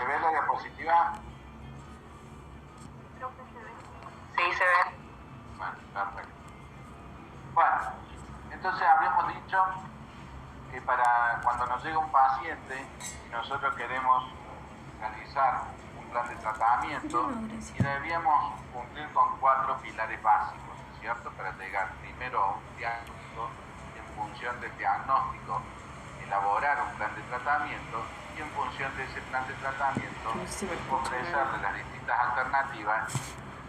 ¿Se ve la diapositiva? Sí, se ve. Bueno, perfecto. Bueno, entonces habíamos dicho que para cuando nos llega un paciente y nosotros queremos realizar un plan de tratamiento, y debíamos cumplir con 4 pilares básicos, ¿cierto? Para llegar primero a un diagnóstico, en función del diagnóstico elaborar un plan de tratamiento, y en función de ese plan de tratamiento ofrecerle las distintas alternativas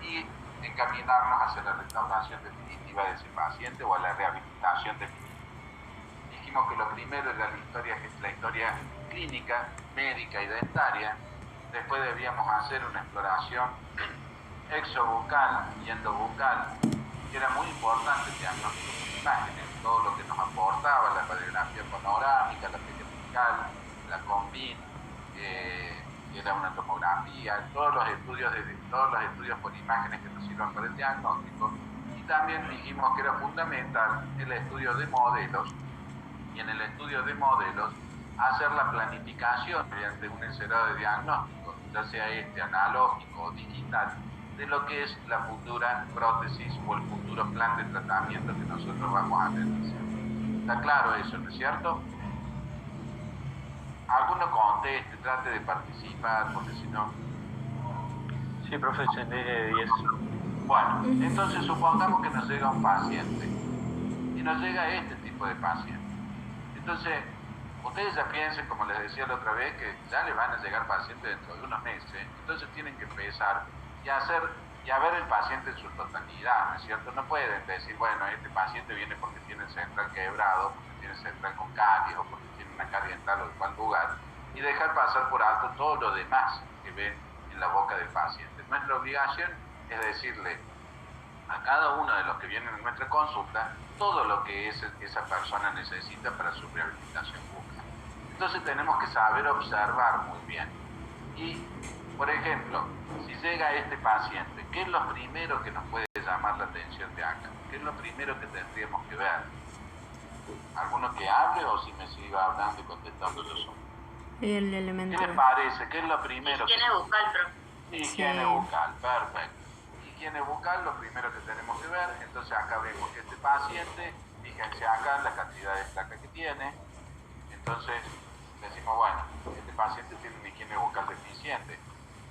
y encaminarnos hacia la restauración definitiva de ese paciente o a la rehabilitación definitiva. Dijimos que lo primero era la historia clínica, médica y dentaria. Después debíamos hacer una exploración exobucal y endobucal, que era muy importante el diagnóstico por imágenes, todo lo que nos aportaba la radiografía panorámica, la periapical, la combin, era una tomografía, todos los estudios por imágenes que nos sirvan para el diagnóstico. Y también dijimos que era fundamental el estudio de modelos, y en el estudio de modelos hacer la planificación mediante un encerado de diagnóstico, ya sea analógico o digital, de lo que es la futura prótesis o el futuro plan de tratamiento que nosotros vamos a realizar. ¿Está claro eso, no es cierto? Alguno conteste, trate de participar, porque si no... Sí, profe, 10. Bueno, entonces supongamos que nos llega un paciente, y nos llega este tipo de paciente. Entonces, ustedes ya piensen, como les decía la otra vez, que ya le van a llegar pacientes dentro de unos meses, entonces tienen que empezar y a ver el paciente en su totalidad, ¿no es cierto? No pueden decir, bueno, este paciente viene porque tiene el central quebrado, porque tiene central con caries, o porque tiene una carie en tal o cual lugar, y dejar pasar por alto todo lo demás que ven en la boca del paciente. Nuestra obligación es decirle a cada uno de los que vienen en nuestra consulta todo lo que esa persona necesita para su rehabilitación bucal. Entonces tenemos que saber observar muy bien. Y, por ejemplo, si llega este paciente, ¿qué es lo primero que nos puede llamar la atención de acá? ¿Qué es lo primero que tendríamos que ver? ¿Alguno que hable o si me sigo hablando y contestando yo solo? El elemento. ¿Qué les parece? ¿Qué es lo primero? Higiene bucal, profe. Higiene bucal, perfecto. Higiene bucal, lo primero que tenemos que ver. Entonces acá vemos que este paciente, fíjense acá la cantidad de placa que tiene. Entonces decimos, bueno, este paciente tiene una higiene bucal deficiente.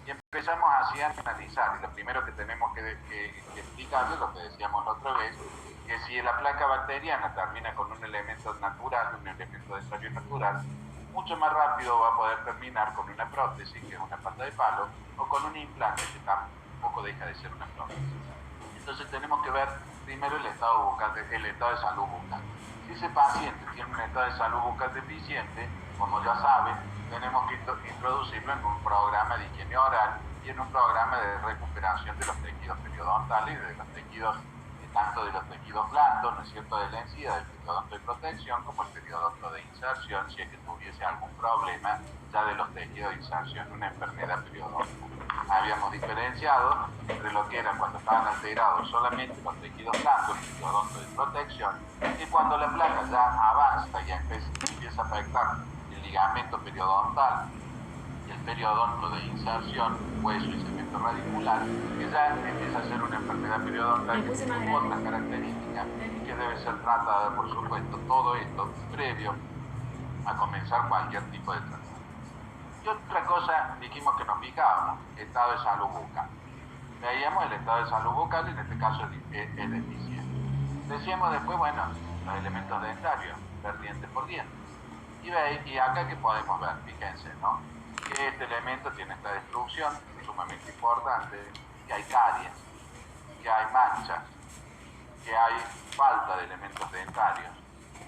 Y empezamos así a analizar. Y lo primero que tenemos que explicarles, lo que decíamos la otra vez, que si la placa bacteriana termina con un elemento natural, un elemento dentario natural, mucho más rápido va a poder terminar con una prótesis, que es una pata de palo, o con un implante, que tampoco deja de ser una prótesis. Entonces tenemos que ver primero el estado de salud bucal. Si ese paciente tiene un estado de salud bucal deficiente, como ya saben, tenemos que introducirlo en un programa de higiene oral y en un programa de recuperación de los tejidos periodontales y de los tejidos, tanto de los tejidos blandos, ¿no es cierto?, de la encía, del periodonto de protección, como el periodonto de inserción, si es que tuviese algún problema ya de los tejidos de inserción, una enfermedad periodontal. Habíamos diferenciado entre lo que era cuando estaban alterados solamente los tejidos blandos, el periodonto de protección, y cuando la placa ya avanza y empieza a afectar el ligamento periodontal y el periodonto de inserción, hueso y cemento radicular, que ya empieza a ser una enfermedad periodontal con otras características y que debe ser tratada, por supuesto, todo esto previo a comenzar cualquier tipo de tratamiento. Y otra cosa, dijimos que nos picábamos, estado de salud bucal. Veíamos el estado de salud bucal, en este caso es deficiente. Decíamos después, bueno, los elementos dentarios, ver diente por diente. Y acá que podemos ver, fíjense, ¿no?, que este elemento tiene esta destrucción sumamente importante, que hay caries, que hay manchas, que hay falta de elementos dentarios.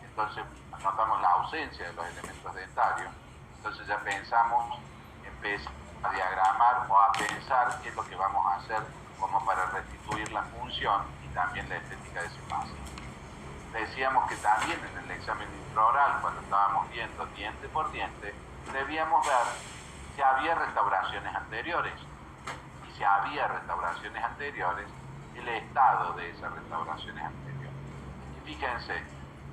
Entonces notamos la ausencia de los elementos dentarios. Entonces ya pensamos, empezar a diagramar o a pensar qué es lo que vamos a hacer como para restituir la función y también la estética de ese paciente. Decíamos que también en el examen intraoral, cuando estábamos viendo diente por diente, debíamos ver si había restauraciones anteriores. Y si había restauraciones anteriores, el estado de esas restauraciones anteriores. Y fíjense,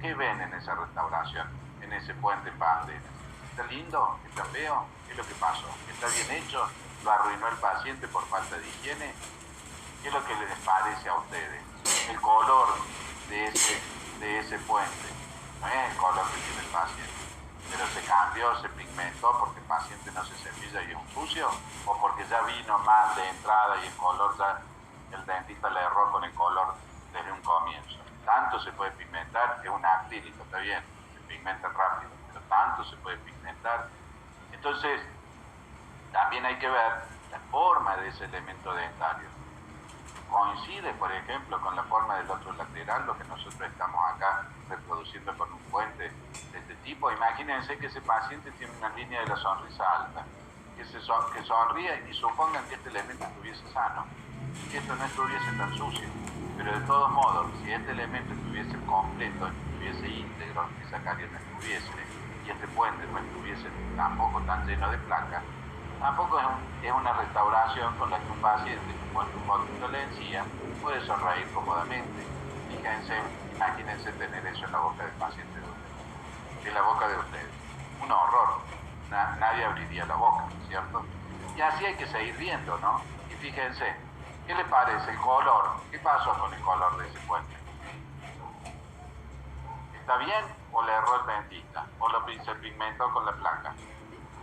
¿qué ven en esa restauración, en ese puente en bandera? ¿Está lindo? ¿Está feo? ¿Qué es lo que pasó? ¿Está bien hecho? ¿Lo arruinó el paciente por falta de higiene? ¿Qué es lo que les parece a ustedes? El color de ese puente no es el color que tiene el paciente, pero se cambió, se pigmentó porque el paciente no se cepilla y es un sucio, o porque ya vino mal de entrada y el color ya, el dentista le erró con el color desde un comienzo. Tanto se puede pigmentar, es un acrílico, está bien, se pigmenta rápido, pero tanto se puede pigmentar. Entonces, también hay que ver la forma de ese elemento dentario. Coincide, por ejemplo, con la forma del otro lateral, lo que nosotros estamos acá reproduciendo con un puente de este tipo. Imagínense que ese paciente tiene una línea de la sonrisa alta, que sonríe y supongan que este elemento estuviese sano, que esto no estuviese tan sucio. Pero de todos modos, si este elemento estuviese completo, estuviese íntegro, esa caries no estuviese, y este puente no estuviese tampoco tan lleno de placas, tampoco es una restauración con la que un paciente con un poquito de encía puede sonreír cómodamente. Fíjense, imagínense tener eso en la boca del paciente de ustedes, en la boca de ustedes. Un horror. Nadie abriría la boca, ¿cierto? Y así hay que seguir viendo, ¿no? Y fíjense, ¿qué le parece el color? ¿Qué pasó con el color de ese puente? ¿Está bien o le erró el dentista? ¿O se pigmentó con la placa?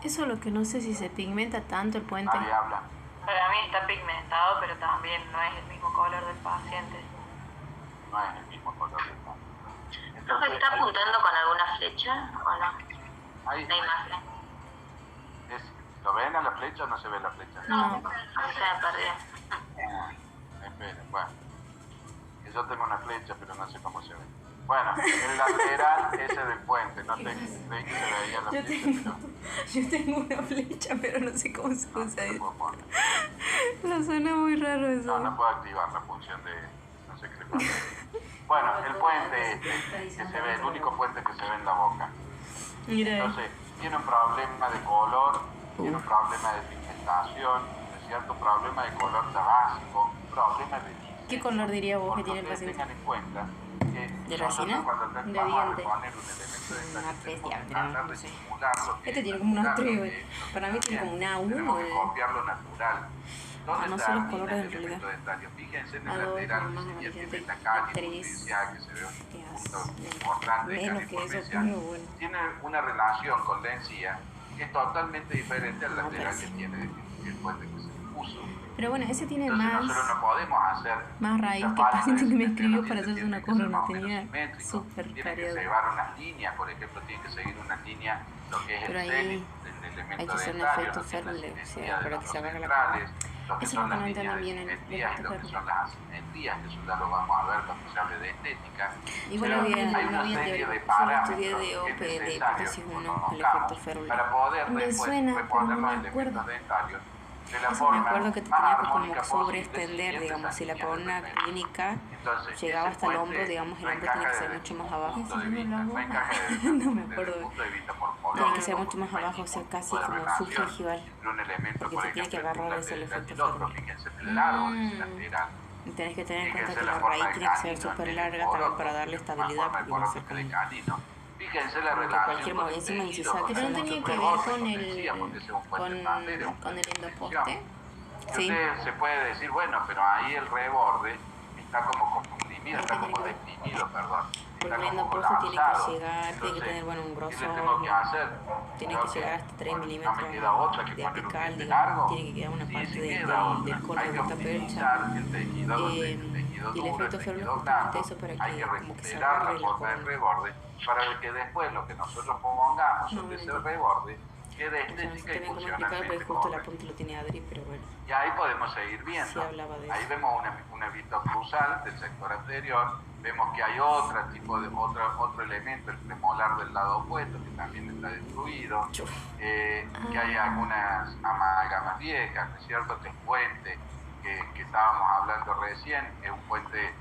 Eso es lo que no sé si se pigmenta tanto el puente. Nadie habla. Para mí está pigmentado, pero también no es el mismo color del paciente. No es el mismo color del paciente. ¿Profe, está apuntando con alguna flecha o no? Ahí, La imagen. ¿Lo ven a la flecha o no se ve la flecha? No. A mí se me perdió. Esperen, bueno. Que yo tengo una flecha, pero no sé cómo se ve. Bueno, el lateral ese del puente, no te creí que se veía la flecha, Yo tengo una flecha, pero no sé cómo se pero usa no eso. puedo poner. No suena muy raro eso. No puedo activar la función de... no sé qué le pasa. Bueno, el puente este, que se ve, el único puente que se ve en la boca. Mira. Entonces, tiene un problema de color, tiene un problema de pigmentación, ¿no es cierto? Problema de color tabasco, problema de diseño. ¿Qué color diría vos que Porque tiene el ustedes paciente? tengan en cuenta que ¿De nosotros resina? cuando ¿De vamos a diente? poner un elemento de Una esta bestia, tratar no de sé. simular lo que Este es tiene como unos natural, tres, lo güey. que es Para mí tiene como una tenemos que uno. copiar lo natural. ¿Dónde No sé está los colores el en realidad. elemento dentario? Fíjense en el Algo lateral como más que amarillento tiene y la carie tres superficial, que se ve un días. punto importante de Menos carie que eso, superficial. pero bueno. Tiene una relación con la encía que es totalmente diferente al No, lateral pero que sí. tiene el puente que se le puso. Pero bueno, ese tiene Entonces más, nosotros no podemos hacer más raíz esta que el falta paciente de que me simetría, escribió los para dientes hacerse una tienen que ser corona. más o menos Tenía simétricos, súper tiene que pareado. llevar unas líneas, por ejemplo, tiene que seguir una línea, lo que es Pero el ahí célit del elemento hay que hacer un dentario, efecto lo que es la Ferrell, o sea, simetría de para los que dos se haga la centrales, lo que Eso es son lo que las no líneas entendí de bien en el simetría y efecto lo que Ferrell. son las asimetrías, que eso ya lo vamos a ver cuando se hable de estética. Igual Pero había, hay no una había serie teoría. de Yo lo parámetros estudié de que es OP, de necesario hipótesis que 1, el conozcamos efecto Ferrell. para poder Me después suena, pero reponer no los me acuerdo. elementos dentarios de la Eso me forma acuerdo que te más tenía que armónica como posible, sobreextender, siguiendo digamos, esas si la líneas de corona referencia. clínica Entonces, llegaba ese hasta el hombro, puente digamos, el no hombro tiene que encaja ser desde mucho más ningún abajo. punto de ¿Sí me vista, lo no hago? encaja No me desde acuerdo. el punto de vista Tiene que morfológico, ser mucho más porque no hay abajo, o sea, ningún casi tipo de como relación subgingival. entre un elemento, Porque por te tiene que ejemplo, agarrar el ese el lateral efecto y el otro. Ferrell. Fíjense el largo de ese lateral. Tenés que tener en cuenta Fíjense que la la forma raíz de tiene que ser canino súper en el larga poroto, también para darle que es más estabilidad, forma de porque va a poroto ser que de como canino. Fíjense la que relación cualquier con el encima tejido, incisa con que el son tejido tenía que ver reborde, con decía, porque ese es un puente tantero, un con el puente de tensión. endoposte. Y Sí. usted se puede decir, bueno, pero ahí el reborde está como comprimido, está como deprimido, perdón. Porque Está el como endoposte tiene que colapsado. llegar, tiene que Entonces, tener bueno, un ¿qué le grosor, tengo que hacer? tiene Creo que llegar hasta 3 no me milímetros queda otra que de poner un apical, diente digamos, largo. tiene que quedar una Sí, parte sí del queda otra. del color Hay de que esta percha. optimizar el tejido, el tejido Y el duro, el efecto Ferrell es tejido justamente blando. eso para Hay que que como que se recuperar agarre la la forma del corona. reborde para que después lo que nosotros pongamos No, sobre no ese entiendo. reborde quede O sea, no sé estética y también cómo explicar, pero funcionalmente justo la correcta. punta lo tiene Adri, pero bueno. Y ahí podemos seguir Sí viendo. hablaba de Ahí eso. vemos una vista oclusal del sector anterior, vemos que hay otro elemento, el premolar del lado opuesto, que también está destruido, que hay algunas amalgamas viejas, ¿no es cierto? Este puente que estábamos hablando recién, es un puente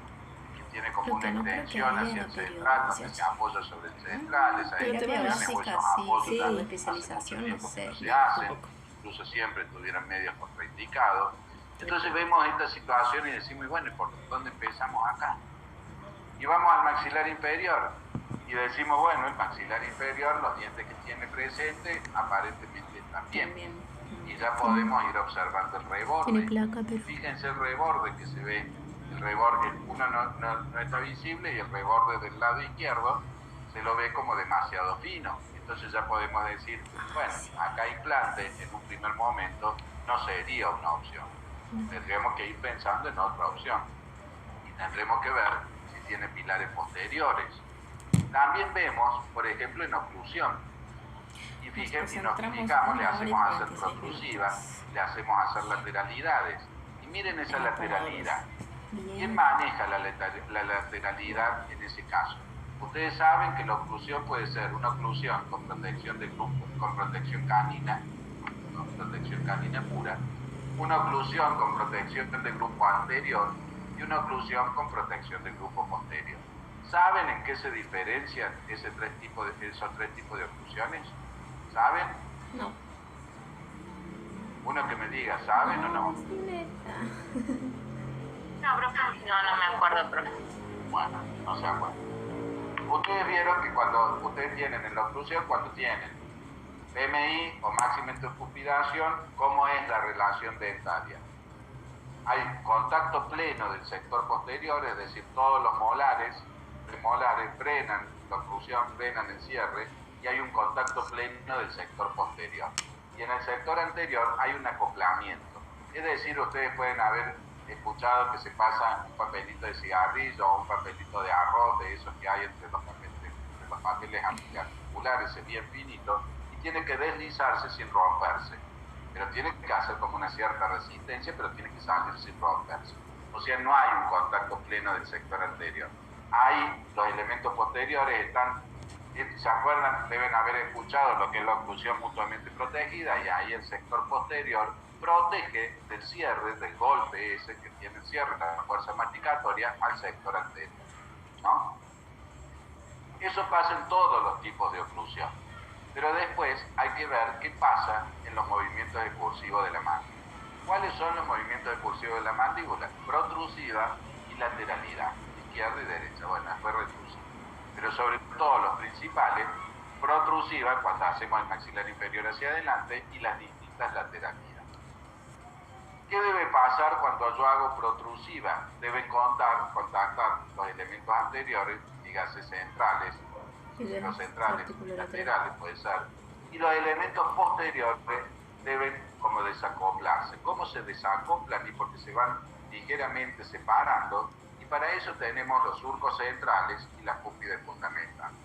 que tiene como Lo una que no creo que extensión haya hacia era el central, donde se periodicidad. apoya sobre el central, esa Pero extensión, terapia o esos básica, apoyos sí, hace de mucho especialización, no tiempo que sé, no se un hacen, poco. incluso siempre estuvieron medios contraindicados. Entonces vemos esta situación y decimos, bueno, ¿y por dónde empezamos acá? Y vamos al maxilar inferior. Y decimos, bueno, el maxilar inferior, los dientes que tiene presente, aparentemente también. También. Y ya podemos ir observando el Tiene reborde. placa, pero. Fíjense el reborde que se ve. El reborde, uno no está visible y el reborde del lado izquierdo se lo ve como demasiado fino. Entonces ya podemos decir, bueno, acá implante en un primer momento no sería una opción. Tendríamos que ir pensando en otra opción. Y tendremos que ver si tiene pilares posteriores. También vemos, por ejemplo, en oclusión. Y fíjense, nos fijamos, le hacemos hacer protrusiva, le hacemos hacer lateralidades. Y miren esa lateralidad. ¿Quién maneja la lateralidad en ese caso? Ustedes saben que la oclusión puede ser una oclusión con protección de grupo, con protección canina pura, una oclusión con protección del grupo anterior y una oclusión con protección del grupo posterior. ¿Saben en qué se diferencian esos tres tipos de oclusiones? ¿Saben? No. Uno que me diga, ¿saben o no? No, profe, no me acuerdo, profe. Bueno, no se acuerdan. Ustedes vieron que cuando ustedes tienen en la oclusión, cuando tienen PMI o máxima intercupidación, ¿cómo es la relación dentaria? Hay contacto pleno del sector posterior, es decir, todos los molares frenan la oclusión, frenan el cierre, y hay un contacto pleno del sector posterior. Y en el sector anterior hay un acoplamiento. Es decir, ustedes pueden haber escuchado que se pasa un papelito de cigarrillo o un papelito de arroz, de esos que hay entre los papeles articulares, es bien finito, y tiene que deslizarse sin romperse. Pero tiene que hacer como una cierta resistencia, pero tiene que salir sin romperse. O sea, no hay un contacto pleno del sector anterior. Ahí los elementos posteriores están, ¿se acuerdan? Deben haber escuchado lo que es la oclusión mutuamente protegida, y ahí el sector posterior protege del cierre, del golpe ese que tiene el cierre, la fuerza masticatoria, al sector anterior, ¿no? Eso pasa en todos los tipos de oclusión. Pero después hay que ver qué pasa en los movimientos excursivos de la mandíbula. ¿Cuáles son los movimientos excursivos de la mandíbula? Protrusiva y lateralidad, izquierda y derecha. Bueno, después retrusiva. Pero sobre todo los principales, protrusiva cuando hacemos el maxilar inferior hacia adelante y las distintas lateralidades. ¿Qué debe pasar cuando yo hago protrusiva? Deben contactar los elementos anteriores, dígase centrales, los centrales laterales puede ser, y los elementos posteriores deben como desacoplarse. ¿Cómo se desacoplan? Y porque se van ligeramente separando, y para eso tenemos los surcos centrales y las cúspides fundamentales.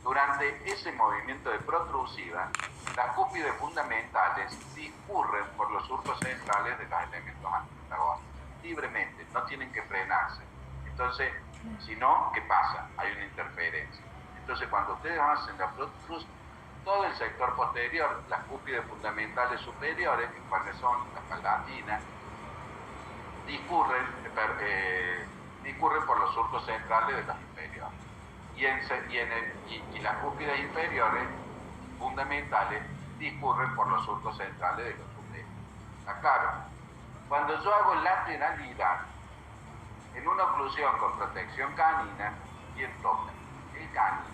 Durante ese movimiento de protrusiva, las cúspides fundamentales discurren por los surcos centrales de los elementos antagónicos, libremente, no tienen que frenarse. Entonces, si no, ¿qué pasa? Hay una interferencia. Entonces, cuando ustedes hacen la protrusiva, todo el sector posterior, las cúspides fundamentales superiores, que cuando son las palatinas, discurren por los surcos centrales de los inferiores. Y las cúspides inferiores fundamentales discurren por los surcos centrales de los superiores. ¿Está claro? Cuando yo hago lateralidad, en una oclusión con protección canina, ¿quién toca? El canino.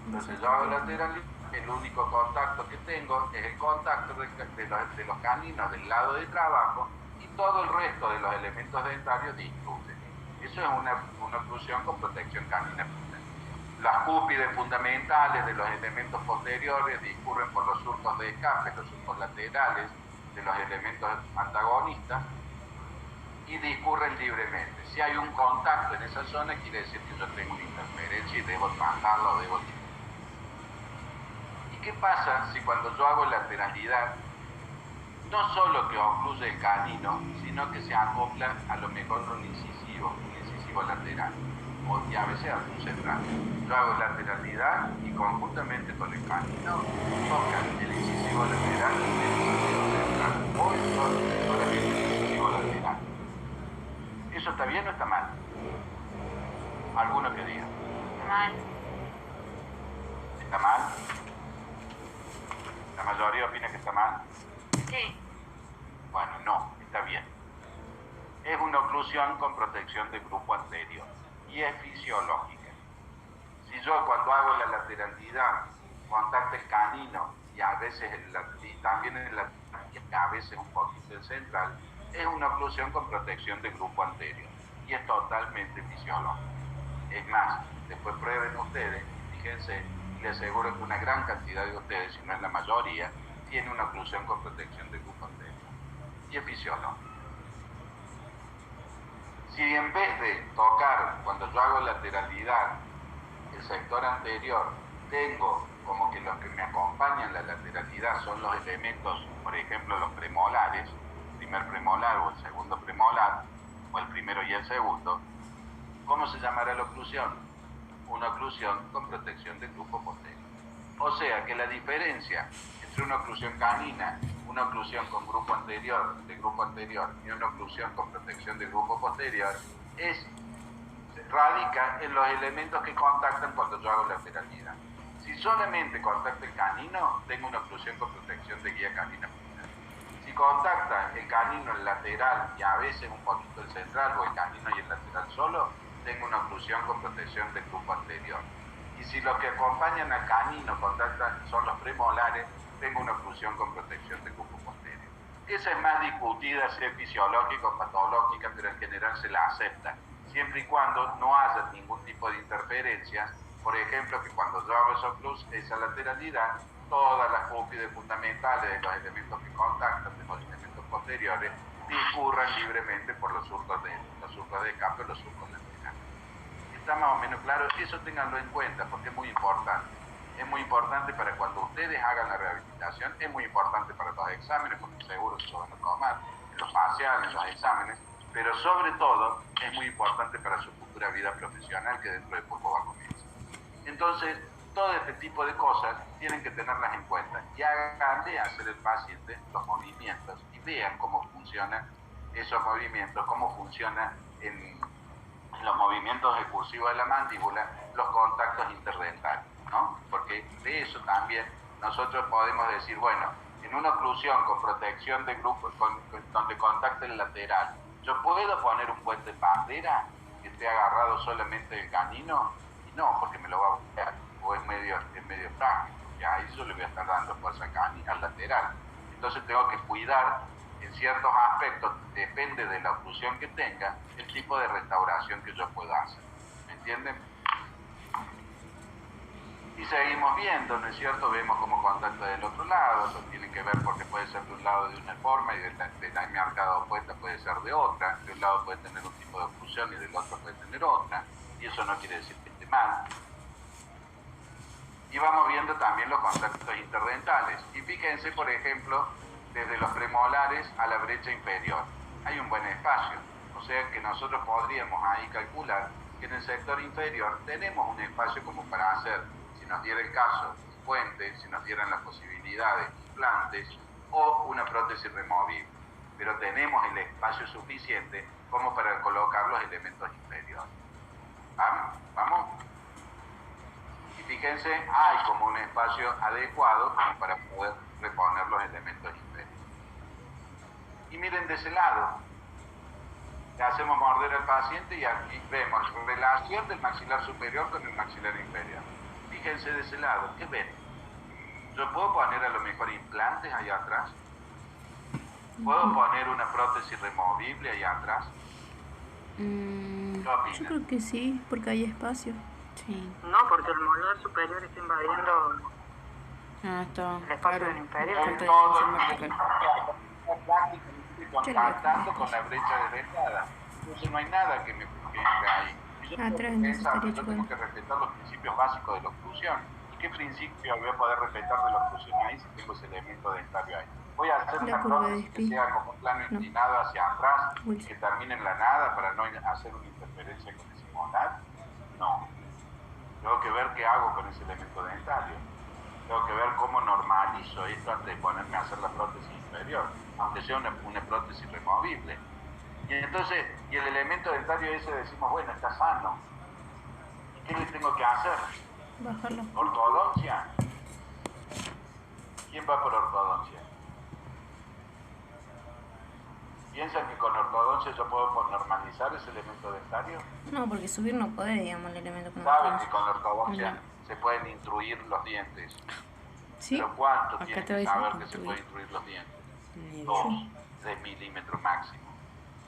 Entonces yo hago lateralidad, el único contacto que tengo es el contacto de los caninos del lado de trabajo, y todo el resto de los elementos dentarios discurren. Eso es una oclusión con protección canina. Las cúspides fundamentales de los elementos posteriores discurren por los surcos de escape, los surcos laterales de los elementos antagonistas, y discurren libremente. Si hay un contacto en esa zona, quiere decir que yo tengo una interferencia y debo trabajarla o debo quitarla. ¿Y qué pasa si cuando yo hago lateralidad, no solo que ocluye el canino, sino que se acopla a lo mejor un incisivo lateral, y a veces a un central? Yo hago lateralidad y conjuntamente con el canino tocan el incisivo lateral y el incisivo central, o solamente el incisivo lateral. ¿Eso está bien o está mal? ¿Alguno que diga? Mal. ¿Está mal? ¿La mayoría opina que está mal? Sí. Bueno, no, está bien. Es una oclusión con protección del grupo anterior y es fisiológica. Si yo cuando hago la lateralidad contacto el canino y a veces y también a veces un poquito el central, es una oclusión con protección del grupo anterior y es totalmente fisiológico. Es más, después prueben ustedes, fíjense, y les aseguro que una gran cantidad de ustedes, si no es la mayoría, tiene una oclusión con protección del grupo anterior y es fisiológico. Si en vez de tocar, cuando yo hago lateralidad, el sector anterior, tengo como que los que me acompañan la lateralidad son los elementos, por ejemplo, los premolares, el primer premolar o el segundo premolar, o el primero y el segundo, ¿cómo se llamará la oclusión? Una oclusión con protección del grupo posterior. O sea que la diferencia entre una oclusión canina, una oclusión con grupo anterior, y una oclusión con protección del grupo posterior radica en los elementos que contactan cuando yo hago lateralidad. Si solamente contacta el canino, tengo una oclusión con protección de guía canina. Si contacta el canino, el lateral y a veces un poquito el central o el canino y el lateral solo, tengo una oclusión con protección del grupo anterior. Y si los que acompañan al canino contactan son los premolares, tengo una oclusión con protección del grupo posterior. Esa es más discutida si es fisiológica o patológica, pero en general se la acepta, siempre y cuando no haya ningún tipo de interferencias. Por ejemplo, que cuando yo hago esa lateralidad, todas las cúspides fundamentales de los elementos que contactan, de los elementos posteriores, discurran libremente por los surcos de escape o los surcos laterales. ¿Está más o menos claro? Eso ténganlo en cuenta porque es muy importante. Es muy importante para cuando ustedes hagan la rehabilitación, es muy importante para los exámenes, porque seguro se lo van a tomar, en los parciales, en los exámenes, pero sobre todo es muy importante para su futura vida profesional que dentro de poco va a comenzar. Entonces, todo este tipo de cosas tienen que tenerlas en cuenta y háganle hacer el paciente los movimientos y vean cómo funcionan esos movimientos, cómo funciona en los movimientos ecursivos de la mandíbula, los contactos interdentales, ¿no? Porque de eso también nosotros podemos decir, bueno, en una oclusión con protección de grupo, donde contacta el lateral, ¿yo puedo poner un puente bandera que esté agarrado solamente el canino? Y no, porque me lo va a buscar, o es medio frágil, porque ahí yo le voy a estar dando fuerza al lateral. Entonces tengo que cuidar en ciertos aspectos, depende de la oclusión que tenga, el tipo de restauración que yo pueda hacer. ¿Me entienden? Y seguimos viendo, ¿no es cierto? Vemos cómo contacta del otro lado, eso tiene que ver porque puede ser de un lado de una forma y de la marcada opuesta puede ser de otra, de un lado puede tener un tipo de oclusión y del otro puede tener otra, y eso no quiere decir que esté mal. Y vamos viendo también los contactos interdentales. Y fíjense, por ejemplo, desde los premolares a la brecha inferior. Hay un buen espacio, o sea que nosotros podríamos ahí calcular que en el sector inferior tenemos un espacio como para hacer, si nos diera el caso, puentes, si nos dieran las posibilidades, implantes o una prótesis removible. Pero tenemos el espacio suficiente como para colocar los elementos inferiores. ¿Vamos? Y fíjense, hay como un espacio adecuado como para poder reponer los elementos inferiores. Y miren de ese lado, le hacemos morder al paciente y aquí vemos relación del maxilar superior con el maxilar inferior. Fíjense de ese lado, ¿qué ven? Yo puedo poner a lo mejor implantes allá atrás, puedo poner una prótesis removible allá atrás. ¿Qué opinan? Yo creo que sí, porque hay espacio. Sí. No, porque el molar superior está invadiendo Ah, está. el espacio del inferior. Falta Todo diferencia prácticamente contactando con la brecha dentada. Entonces no hay nada que me haga ahí. Y yo Atrás tengo que pensar que yo necesitaría tengo que respetar los principios básicos de la oclusión. ¿Y qué principio voy a poder respetar de la oclusión ahí si tengo ese elemento dentario ahí? Voy a hacer una curva de prótesis que Spee. sea como un plano No. inclinado hacia atrás y Uy. que termine en la nada para no hacer una interferencia con ese molar. No. Tengo que ver qué hago con ese elemento dentario. Tengo que ver cómo normalizo esto antes de ponerme a hacer la prótesis inferior, aunque sea una prótesis removible. Y entonces, y el elemento dentario ese decimos, bueno, está sano. ¿Y qué le tengo que hacer? Bajarlo. ¿Ortodoncia? ¿Quién va por ortodoncia? ¿Piensan que con ortodoncia yo puedo normalizar ese elemento dentario? No, porque subir no podés, digamos, el elemento con Saben que ortodoncia. con la ortodoncia No. se pueden intruir los dientes. ¿Sí? ¿Pero cuánto Acá tienen te que voy a saber decir que se intruir. puede intruir los dientes? Ni 2, idea. 3 milímetros máximo.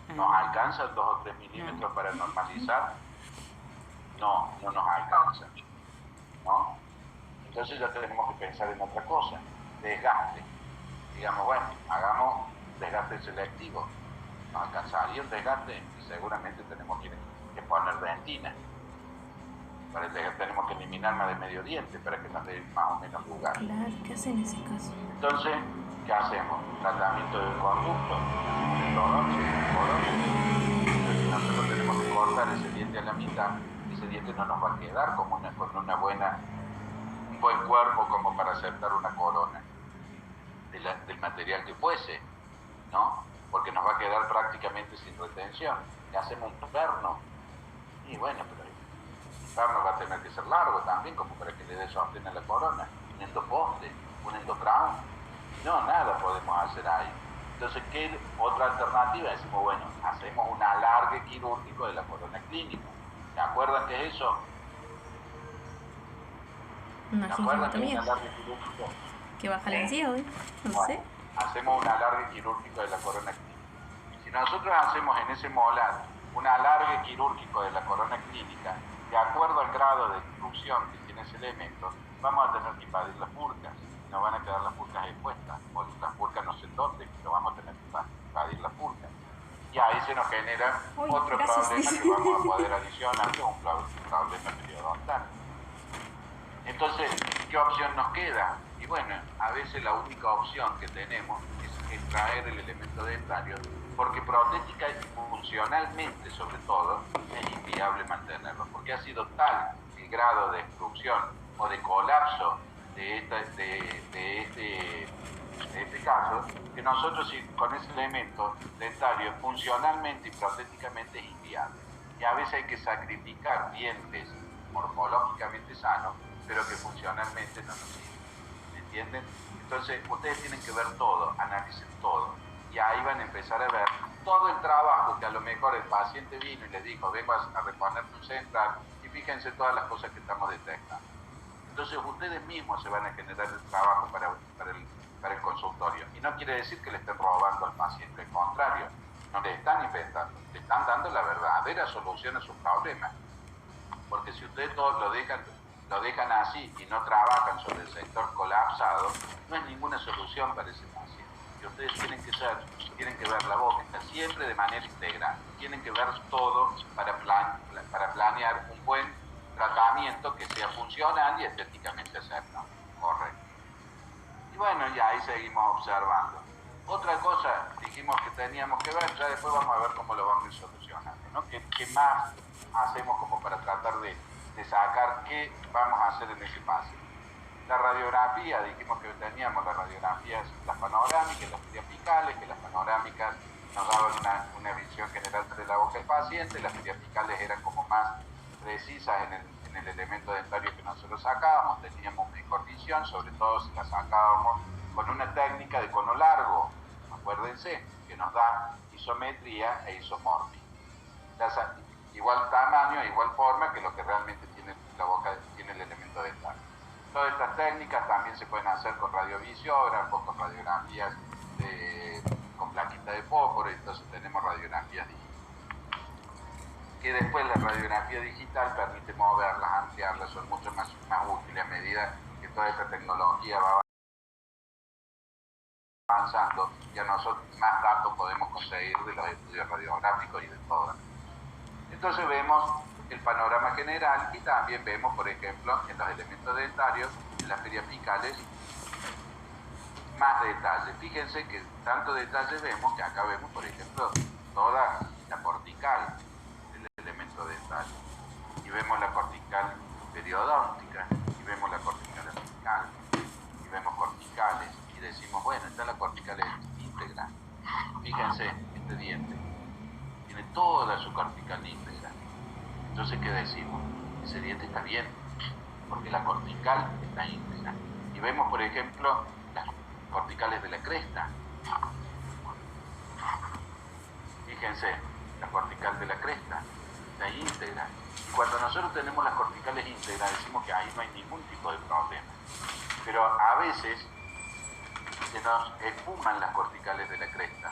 Ah. ¿Nos alcanzan 2 o 3 milímetros para normalizar? No, no nos alcanza, ¿no? Entonces ya tenemos que pensar en otra cosa, desgaste. Digamos, bueno, hagamos desgaste selectivo. Nos alcanzaría el desgaste y seguramente tenemos que poner dentina. Para el desgaste tenemos que eliminar más de medio diente para que nos dé más o menos lugar. Claro, ¿qué hacen en ese caso? Entonces, ¿qué hacemos? Tratamiento del conducto, entonces nosotros tenemos que cortar ese diente a la mitad, ese diente no nos va a quedar como un buen cuerpo como para aceptar una corona del material que fuese, ¿no? Porque nos va a quedar prácticamente sin retención. Le hacemos un perno, y bueno, pero el perno va a tener que ser largo también, como para que le dé sostén a la corona, un endoposte, un endocrown. No, nada podemos hacer ahí. Entonces, ¿qué otra alternativa? Decimos, bueno, hacemos un alargue quirúrgico de la corona clínica. ¿Se acuerdan qué es eso? Una ¿Se acuerdan qué es un gingivatomía. alargue quirúrgico? Que baja la encía hoy. No Bueno, sé. hacemos un alargue quirúrgico de la corona clínica. Si nosotros hacemos en ese molar un alargue quirúrgico de la corona clínica, de acuerdo al grado de obstrucción que tiene ese elemento, vamos a tener que invadir las furcas. Nos van a quedar las furcas expuestas, o las furcas no sé dónde, pero vamos a tener que invadir las furcas. Y ahí se nos genera otro gracias. problema que vamos a poder adicionar, que es un problema periodontal. Entonces, ¿qué opción nos queda? Y bueno, a veces la única opción que tenemos es extraer el elemento dentario, porque protética y funcionalmente, sobre todo, es inviable mantenerlo, porque ha sido tal el grado de destrucción o de colapso de este caso, que nosotros con ese elemento dentario funcionalmente y protéticamente es inviable. Y a veces hay que sacrificar dientes morfológicamente sanos, pero que funcionalmente no nos sirven. ¿Me entienden? Entonces, ustedes tienen que ver todo, analicen todo. Y ahí van a empezar a ver todo el trabajo que a lo mejor el paciente vino y les dijo, vengo a reponer un central, y fíjense todas las cosas que estamos detectando. Entonces, ustedes mismos se van a generar el trabajo para el consultorio. Y no quiere decir que le estén robando al paciente, al contrario, no le están inventando, le están dando la verdadera solución a sus problemas. Porque si ustedes todos lo dejan así y no trabajan sobre el sector colapsado, no es ninguna solución para ese paciente. Y ustedes tienen que ver la boca siempre de manera integral. Tienen que ver todo para planear un buen tratamiento que sea funcional y estéticamente aceptable. Correcto. Y bueno, ya ahí seguimos observando. Otra cosa, dijimos que teníamos que ver, ya después vamos a ver cómo lo vamos a ir solucionando, ¿no? ¿Qué más hacemos como para tratar de sacar qué vamos a hacer en ese paciente? La radiografía, dijimos que teníamos las radiografías, las panorámicas, las periapicales, que las panorámicas nos daban una visión general de la boca del paciente, las periapicales eran como más precisas en el elemento dentario que nosotros sacábamos, teníamos mejor visión, sobre todo si la sacábamos con una técnica de cono largo, acuérdense, que nos da isometría e isomorfia. Igual tamaño, igual forma que lo que realmente tiene la boca, tiene el elemento dental. Todas estas técnicas también se pueden hacer con radiovisiógrafos, con radiografías con plaquita de fósforo, entonces tenemos radiografías digitales. Que después la radiografía digital permite moverlas, ampliarlas, son mucho más útiles a medida que toda esta tecnología va avanzando, y a nosotros más datos podemos conseguir de los estudios radiográficos y de todo. Entonces vemos el panorama general y también vemos, por ejemplo, en los elementos dentarios, en las periapicales, más detalles. Fíjense que tanto detalle vemos que acá vemos, por ejemplo, toda la cortical del elemento dentario. Y vemos la cortical periodóntica, y vemos la cortical apical, y vemos corticales, y decimos, bueno, está la cortical íntegra. Fíjense, este diente tiene toda su cortical íntegra. Entonces, ¿qué decimos? Ese diente está bien, porque la cortical está íntegra. Y vemos, por ejemplo, las corticales de la cresta. Fíjense, la cortical de la cresta, la íntegra. Y cuando nosotros tenemos las corticales íntegras, decimos que ahí no hay ningún tipo de problema. Pero a veces se nos esfuman las corticales de la cresta,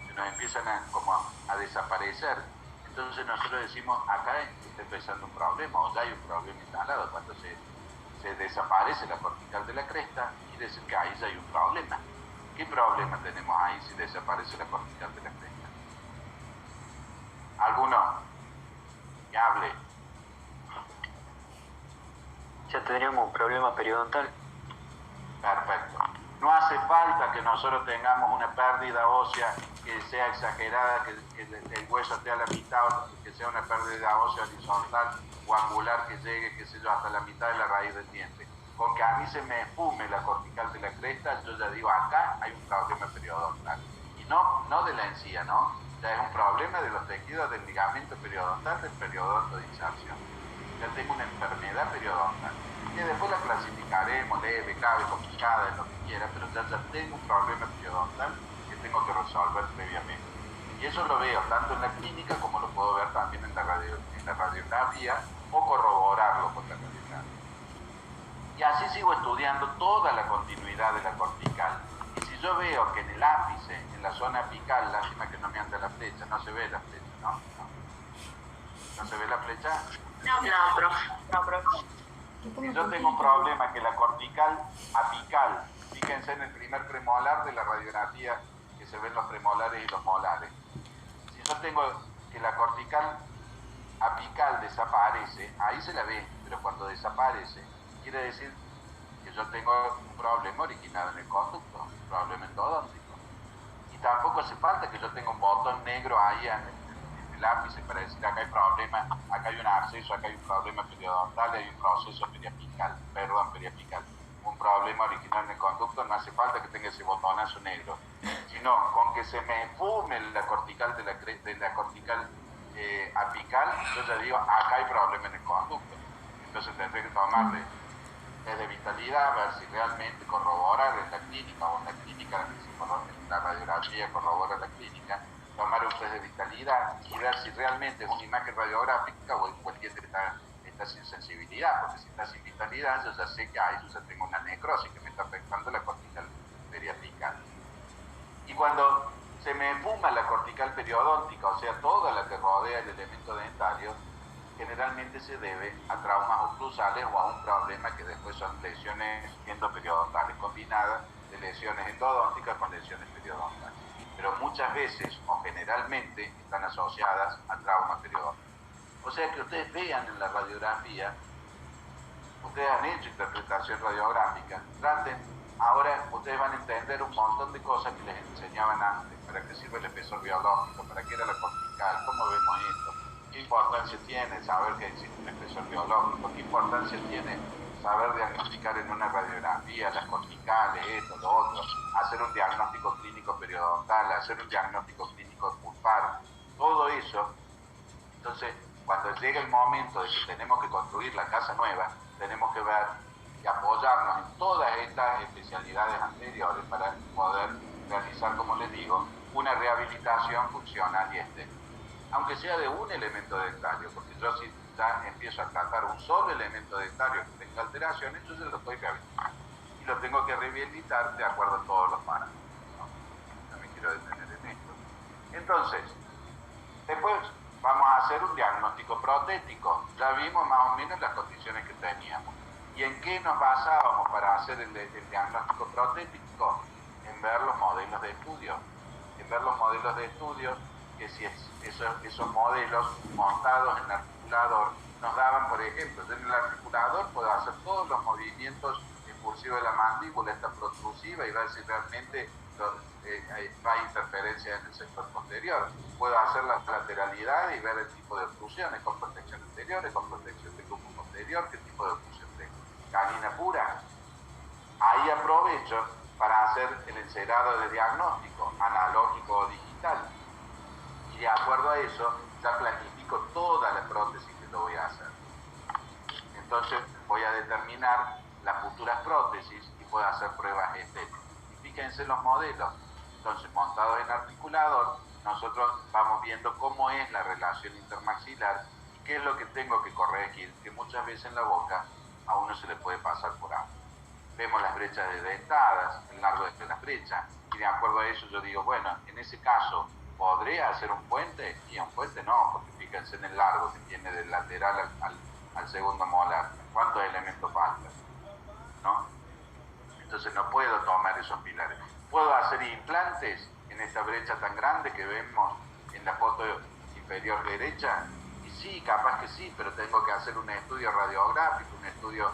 se nos empiezan a desaparecer. Entonces nosotros decimos, acá está empezando un problema, o ya hay un problema instalado. Cuando se desaparece la cortical de la cresta, quiere decir que ahí ya hay un problema. ¿Qué problema tenemos ahí si desaparece la cortical de la cresta? ¿Alguno? Que hable. Ya tendríamos un problema periodontal. Perfecto. No hace falta que nosotros tengamos una pérdida ósea que sea exagerada, que el hueso esté a la mitad, que sea una pérdida ósea horizontal o angular que llegue, qué sé yo, hasta la mitad de la raíz del diente. Con que a mí se me esfume la cortical de la cresta, yo ya digo, acá hay un problema periodontal. Y no de la encía, ¿no? Ya es un problema de los tejidos del ligamento periodontal, del periodonto de inserción. Ya tengo una enfermedad periodontal. Que después la clasificaremos, leve, grave, complicada, en lo que quiera, pero ya tengo un problema periodontal que tengo que resolver previamente. Y eso lo veo tanto en la clínica como lo puedo ver también en la radiografía o corroborarlo con la radiografía. Y así sigo estudiando toda la continuidad de la cortical. Y si yo veo que en el ápice, en la zona apical, lástima que no me anda la flecha, no se ve la flecha, ¿no? ¿No se ve la flecha? No, profe. No, profe. Si yo tengo un problema que la cortical apical, fíjense en el primer premolar de la radiografía que se ven los premolares y los molares. Si yo tengo que la cortical apical desaparece, ahí se la ve, pero cuando desaparece, quiere decir que yo tengo un problema originado en el conducto, un problema endodóntico. Y tampoco hace falta que yo tenga un botón negro ahí en el ápice para decir acá hay problema, acá hay un absceso, acá hay un problema periodontal, hay un proceso periapical, un problema original en el conducto. No hace falta que tenga ese botonazo negro, sino con que se me esfume la cortical de la cortical apical, yo ya digo, acá hay problema en el conducto. Entonces tendré que tomarle de vitalidad, ver si realmente corroborar en la clínica o en la clínica, en la radiografía corrobora la clínica, tomar un test de vitalidad y ver si realmente es una imagen radiográfica o el diente está sin sensibilidad, porque si está sin vitalidad yo ya sé que ahí yo ya tengo una necrosis que me está afectando la cortical periapical. Y cuando se me fuma la cortical periodóntica, o sea, toda la que rodea el elemento dentario, generalmente se debe a traumas oclusales o a un problema que después son lesiones endoperiodontal combinadas de lesiones endodónticas con lesiones periodontales. Pero muchas veces o generalmente están asociadas a traumas periodónticos. O sea que ustedes vean en la radiografía, ustedes han hecho interpretación radiográfica, traten, ahora ustedes van a entender un montón de cosas que les enseñaban antes, para qué sirve el espesor biológico, para qué era la cortical, cómo vemos esto, qué importancia tiene saber que existe un espesor biológico, qué importancia tiene saber diagnosticar en una radiografía las corticales, esto, lo otro, hacer un diagnóstico clínico periodontal, hacer un diagnóstico clínico pulpar, todo eso. Entonces, cuando llegue el momento de que tenemos que construir la casa nueva, tenemos que ver y apoyarnos en todas estas especialidades anteriores para poder realizar, como les digo, una rehabilitación funcional y estética. Aunque sea de un elemento dentario, porque yo si ya empiezo a tratar un solo elemento dentario que tenga alteraciones, yo se lo estoy rehabilitando. Y lo tengo que rehabilitar de acuerdo a todos los parámetros, ¿no? No me quiero detener en esto. Entonces, después vamos a hacer un diagnóstico protético. Ya vimos más o menos las condiciones que teníamos. ¿Y en qué nos basábamos para hacer el diagnóstico protético? En ver los modelos de estudio. En ver los modelos de estudio, que si esos modelos montados en el articulador nos daban, por ejemplo, en el articulador puedo hacer todos los movimientos expulsivos de la mandíbula, esta protrusiva, y ver si realmente va interferencia en el sector posterior. Puedo hacer la lateralidad y ver el tipo de oclusiones, con protección anterior, con protección de grupo posterior, qué tipo de oclusión tengo. Canina pura. Ahí aprovecho para hacer el encerado de diagnóstico, analógico o digital. Y de acuerdo a eso, ya planifico toda la prótesis que lo voy a hacer. Entonces voy a determinar las futuras prótesis y puedo hacer pruebas estéticas. Y fíjense los modelos. Entonces, montados en articulador, nosotros vamos viendo cómo es la relación intermaxilar y qué es lo que tengo que corregir, que muchas veces en la boca a uno se le puede pasar por alto. Vemos las brechas dentadas, el largo de las brechas, y de acuerdo a eso yo digo, bueno, en ese caso, ¿podría hacer un puente? Y un puente no, porque fíjense en el largo que tiene del lateral al segundo molar, ¿cuántos elementos faltan? ¿No? Entonces no puedo tomar esos pilares. ¿Puedo hacer implantes en esta brecha tan grande que vemos en la foto inferior derecha? Y sí, capaz que sí, pero tengo que hacer un estudio radiográfico, un estudio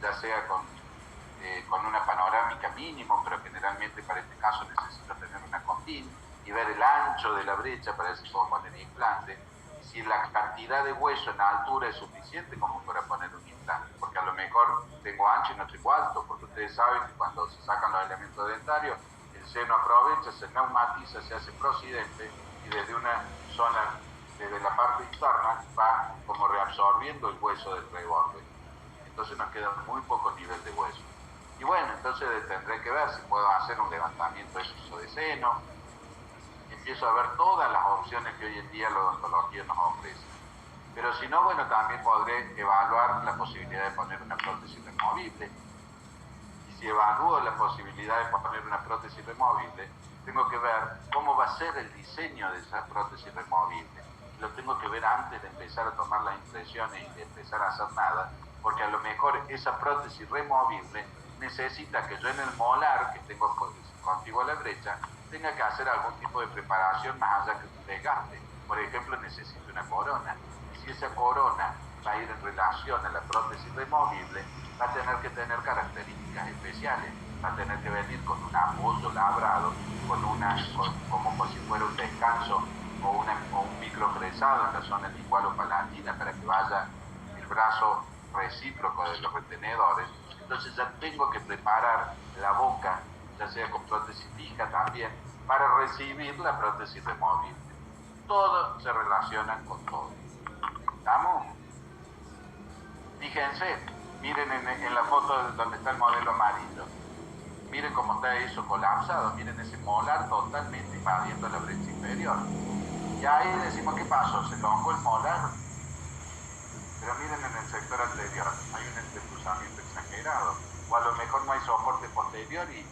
ya sea con una panorámica mínimo, pero generalmente para este caso necesito tener una CONDIN y ver el ancho de la brecha para ver si puedo poner implante, y si la cantidad de hueso en altura es suficiente como para poner un implante, porque a lo mejor tengo ancho y no tengo alto, porque ustedes saben que cuando se sacan los elementos dentarios, el seno aprovecha, se neumatiza, se hace procidente y desde una zona, desde la parte externa, va como reabsorbiendo el hueso del reborde. Entonces nos queda muy poco nivel de hueso. Y bueno, entonces tendré que ver si puedo hacer un levantamiento de seno. Empiezo a ver todas las opciones que hoy en día la odontología nos ofrece. Pero si no, bueno, también podré evaluar la posibilidad de poner una prótesis removible. Y si evalúo la posibilidad de poner una prótesis removible, tengo que ver cómo va a ser el diseño de esa prótesis removible. Lo tengo que ver antes de empezar a tomar las impresiones y de empezar a hacer nada, porque a lo mejor esa prótesis removible necesita que yo en el molar que tengo contigo a la brecha tenga que hacer algún tipo de preparación más allá que un desgaste. Por ejemplo, necesito una corona. Y si esa corona va a ir en relación a la prótesis removible, va a tener que tener características especiales. Va a tener que venir con un apoyo labrado, como si fuera un descanso o un microfresado en la zona lingualo-palatina para que vaya el brazo recíproco de los retenedores. Entonces ya tengo que preparar la boca, ya sea con prótesis fija también, para recibir la prótesis removible. Todo se relaciona con todo. ¿Estamos? Fíjense, miren en la foto donde está el modelo amarillo. Miren cómo está eso colapsado, miren ese molar totalmente invadiendo la brecha inferior. Y ahí decimos, ¿qué pasó? ¿Se lonjó el molar? Pero miren en el sector anterior, hay un entrecruzamiento exagerado, o a lo mejor no hay soporte posterior y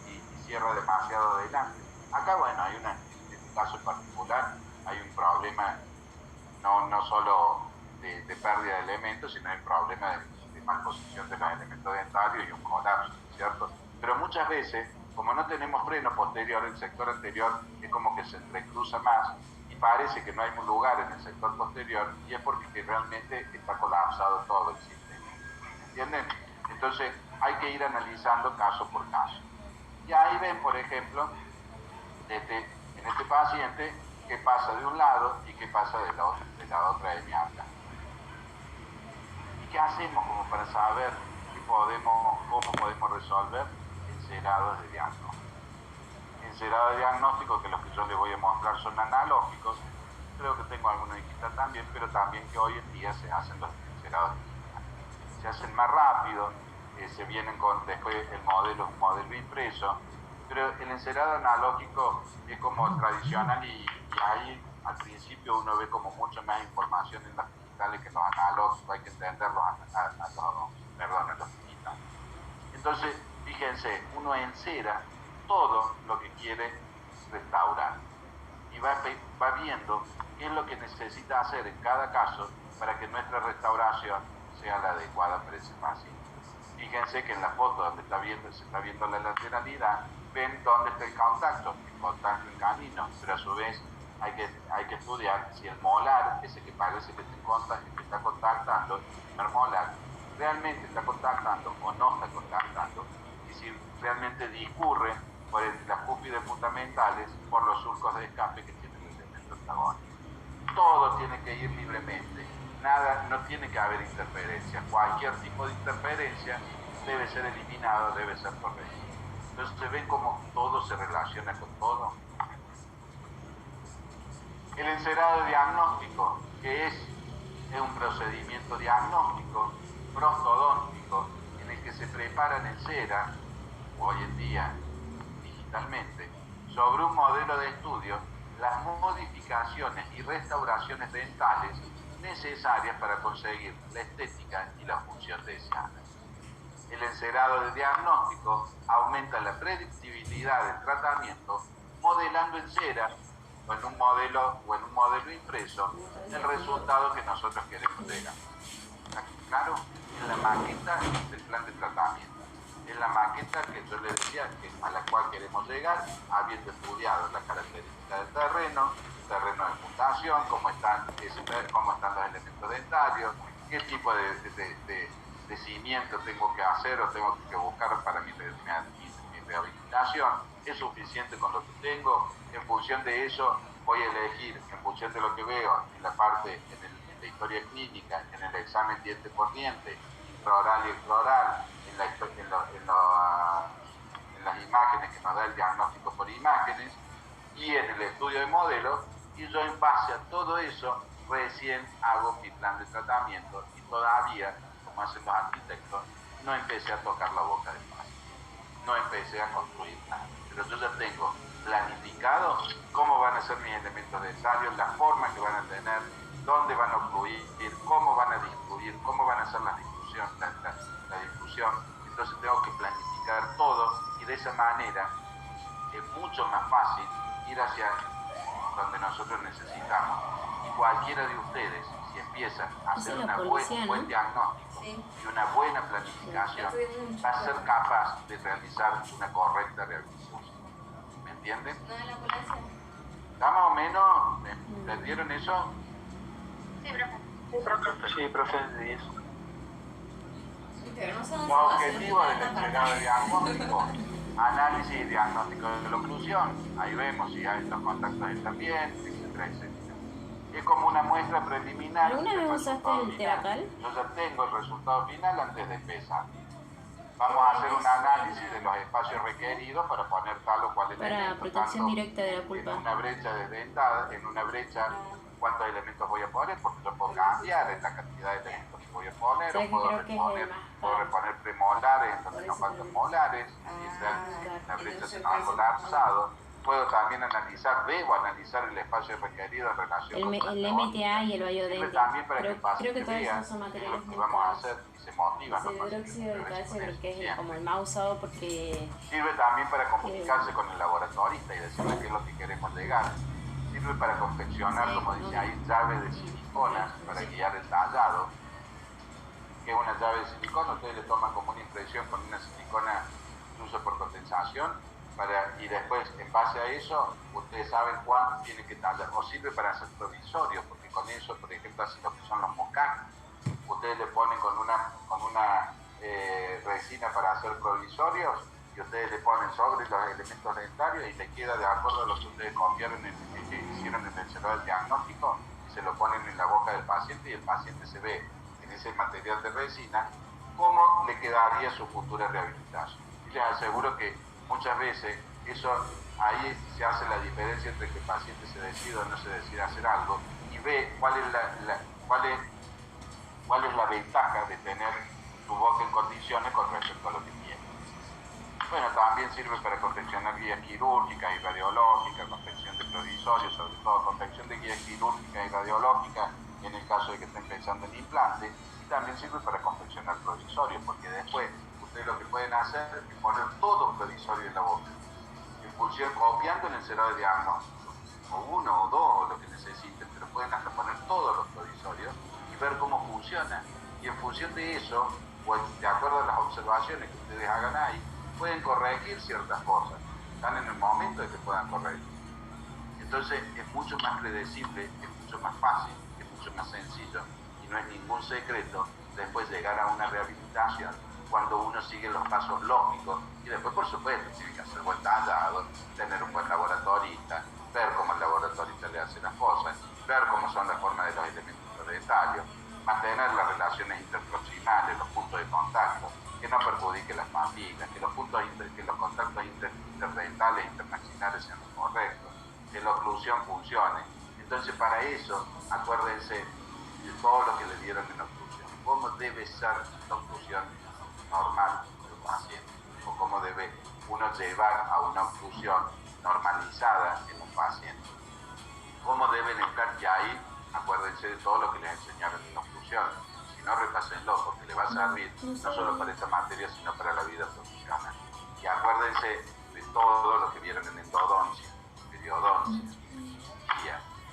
cierra demasiado adelante. Acá, bueno, en este caso en particular, hay un problema no solo de pérdida de elementos, sino hay un problema de malposición de los elementos dentarios y un colapso, ¿cierto? Pero muchas veces, como no tenemos freno posterior, el sector anterior es como que se entrecruza más, y parece que no hay un lugar en el sector posterior, y es porque realmente está colapsado todo el sistema. ¿Entienden? Entonces hay que ir analizando caso por caso. Y ahí ven, por ejemplo, en este paciente, qué pasa de un lado y qué pasa de la otra hemiarca. ¿Y qué hacemos como para saber cómo podemos resolver encerados de diagnóstico? Encerados de diagnóstico, que los que yo les voy a mostrar son analógicos, creo que tengo algunos digital también, pero también que hoy en día se hacen los encerados digitales. Se hacen más rápido, se vienen con después un modelo impreso, pero el encerado analógico es como tradicional y ahí al principio uno ve como mucha más información en los digitales que en los analógicos, hay que entenderlos en los digitales. Entonces, fíjense, uno encera todo lo que quiere restaurar y va viendo qué es lo que necesita hacer en cada caso para que nuestra restauración sea la adecuada para ese paciente. Fíjense que en la foto donde se está viendo la lateralidad, ven dónde está el contacto en canino, pero a su vez hay que estudiar si el molar, ese que parece que está contactando, el primer molar, realmente está contactando o no está contactando, y si realmente discurre por las cúspides fundamentales por los surcos de escape que tiene el elemento antagónico. Todo tiene que ir libremente, no tiene que haber interferencia. Cualquier tipo de interferencia debe ser eliminado, debe ser corregido. Entonces se ven cómo todo se relaciona con todo. El encerado diagnóstico, que es un procedimiento diagnóstico prostodóntico en el que se preparan en cera, hoy en día digitalmente, sobre un modelo de estudio las modificaciones y restauraciones dentales necesarias para conseguir la estética y la función deseada. El encerado de diagnóstico aumenta la predictibilidad del tratamiento modelando en cera o en un modelo impreso el resultado que nosotros queremos llegar. ¿Está claro? En la maqueta del plan de tratamiento. Es la maqueta que yo le decía a la cual queremos llegar, habiendo estudiado las características del terreno de fundación, cómo están los elementos dentarios, qué tipo de cimiento tengo que hacer o tengo que buscar para mi rehabilitación. ¿Es suficiente con lo que tengo? En función de eso voy a elegir, en función de lo que veo en la parte, en la historia clínica, en el examen diente por diente, intraoral y extraoral, en las imágenes que nos da el diagnóstico por imágenes y en el estudio de modelos, y yo en base a todo eso recién hago mi plan de tratamiento y todavía, como hacen los arquitectos, no empecé a tocar la boca del paciente, no empecé a construir nada, pero yo ya tengo planificado cómo van a ser mis elementos dentarios, la forma que van a tener, dónde van a ocluir, cómo van a distribuir, cómo van a ser la difusión, entonces tengo que planificar todo y de esa manera es mucho más fácil ir hacia donde nosotros necesitamos. Y cualquiera de ustedes, si empiezan a hacer un buen diagnóstico y una buena planificación, va a ser capaz de realizar una correcta rehabilitación. ¿Me entienden? ¿Está más o menos? ¿Entendieron eso? Sí, profe, de eso. Los objetivos del entregado de diagnóstico: análisis y diagnóstico de la oclusión, ahí vemos si hay los contactos están bien, etcétera, etcétera. Es como una muestra preliminar. ¿Alguna vez usaste el Teracal? Yo ya tengo el resultado final antes de empezar. Vamos a hacer un análisis de los espacios requeridos para poner tal o cual elemento. Para protección directa de la pulpa. En una brecha desdentada, en una brecha, cuántos elementos voy a poner, porque yo puedo cambiar en la cantidad de elementos que voy a poner, o puedo reponer premolares en donde nos faltan molares, y la brecha se nos ha colapsado. Puedo también debo analizar el espacio requerido en relación con el MTA y el Biodente. También para Creo que todos vea esos son materiales lo que vamos a hacer y se motivan los hidróxido de pacientes. calcio, que es como el más usado porque... Sirve también para comunicarse con el laboratorista y decirle qué es lo que queremos llegar. Sirve para confeccionar, como dice ahí, llaves de silicona para guiar el tallado. Que es una llave de silicona, ustedes le toman como una impresión con una silicona incluso por condensación, y después, en base a eso, ustedes saben cuánto tienen que tallar. O sirve para hacer provisorios, porque con eso, por ejemplo, así lo que son los mocanos, ustedes le ponen con una resina para hacer provisorios y ustedes le ponen sobre los elementos dentarios y le queda de acuerdo a lo que ustedes que hicieron en el cerrado del diagnóstico, y se lo ponen en la boca del paciente y el paciente se ve en ese material de resina cómo le quedaría su futura rehabilitación. Y les aseguro que muchas veces ahí se hace la diferencia entre que el paciente se decida o no se decida hacer algo y ve cuál es la ventaja de tener tu boca en condiciones con respecto a lo que tiene. Bueno, también sirve para confeccionar guías quirúrgicas y radiológicas, confección de provisorios, sobre todo confección de guías quirúrgicas y radiológicas en el caso de que estén pensando en implante, y también sirve para confeccionar provisorios, porque después ustedes lo que pueden hacer es poner todo provisorio en la boca, en función, copiando el encerado de diagnóstico, o uno o dos, o lo que necesiten, pero pueden hasta poner todos los provisorios y ver cómo funciona. Y en función de eso, pues de acuerdo a las observaciones que ustedes hagan ahí, pueden corregir ciertas cosas. Están en el momento de que puedan corregir. Entonces es mucho más predecible, es mucho más fácil, es mucho más sencillo y no es ningún secreto después llegar a una rehabilitación cuando uno sigue los pasos lógicos y después, por supuesto, tiene que hacer buen tallado, tener un buen laboratorista, ver cómo el laboratorista le hace las cosas, ver cómo son las formas de los elementos dentarios, mantener las relaciones interproximales, los puntos de contacto, que no perjudiquen las mamíferas, que los contactos interdentales e intermaxinales sean los correctos, que la oclusión funcione. Entonces, para eso, acuérdense de todo lo que le dieron en la oclusión. ¿Cómo debe ser la oclusión normal del paciente? O cómo debe uno llevar a una oclusión normalizada en un paciente. cómo deben estar, y ahí acuérdense de todo lo que les enseñaron en la oclusión. Si no, repásenlo, porque le va a servir no solo para esta materia, sino para la vida profesional. Y acuérdense de todo lo que vieron en endodoncia, periodoncia,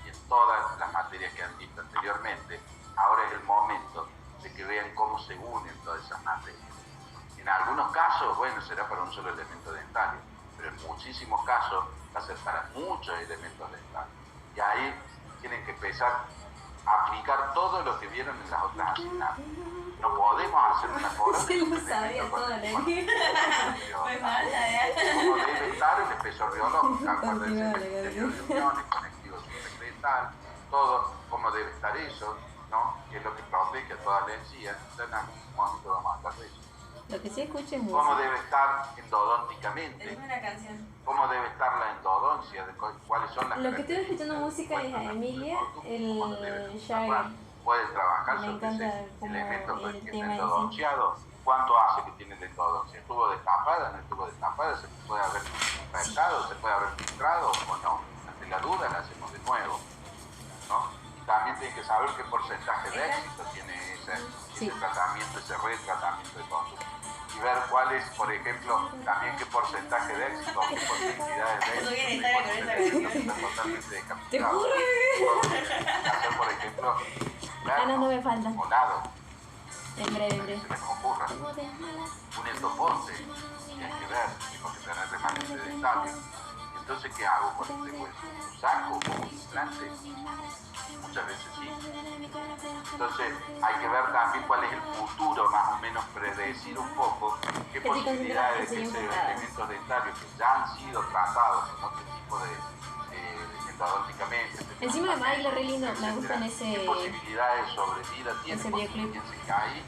y en todas las materias que han visto anteriormente. Ahora es el momento de que vean cómo se unen todas esas materias. En algunos casos, bueno, será para un solo elemento dentario, pero en muchísimos casos va a ser para muchos elementos dentarios. Y ahí tienen que empezar a aplicar todo lo que vieron en las otras asignaturas. No podemos hacer una cosa. Sí, lo sabía todo, ¿no? Como debe estar el espesor biológico, acuérdense que el uniones, conectivo subsecretal, todo, cómo debe estar eso, ¿no? Que es lo que protege a toda la encía. Entonces en algún momento vamos a hablar de eso. Lo que sí escucho es Cómo música. debe estar endodónticamente, Es una canción. cómo debe estar la endodoncia, de cuáles son las Lo que estoy escuchando música es a Emilia, el Jagger. puede trabajar Me sobre encanta ese como elemento el que tema en está sí. endodonciado. ¿Cuánto hace que tiene la endodoncia? ¿Estuvo destapada? ¿No estuvo destapada? ¿Se puede haber infectado? ¿Se puede haber filtrado o no? Ante la duda la hacemos de nuevo, ¿no? Y también tiene que saber qué porcentaje de éxito tiene ese tratamiento, ese retratamiento de conducta. Y ver cuál es, por ejemplo, también qué porcentaje de éxito, qué posibilidades de éxito. Está totalmente Te decapitado. juro. Hacer, por ejemplo, No me faltan. volado, En breve, en breve. se les ocurra. Un endoponte, que hay que ver, tengo que tener remanente dentario. Entonces, ¿qué hago con este hueso? ¿Lo saco como un implante? Muchas veces sí. Entonces, hay que ver también cuál es el futuro, más o menos predecir un poco qué posibilidades de esos elementos dentarios que ya han sido tratados en otro tipo de endodónticamente. Encima de Mike, re lindo, me gusta en ¿Qué ese. posibilidades sobre vida tiene? ese Porque videoclip. fíjense que ahí, en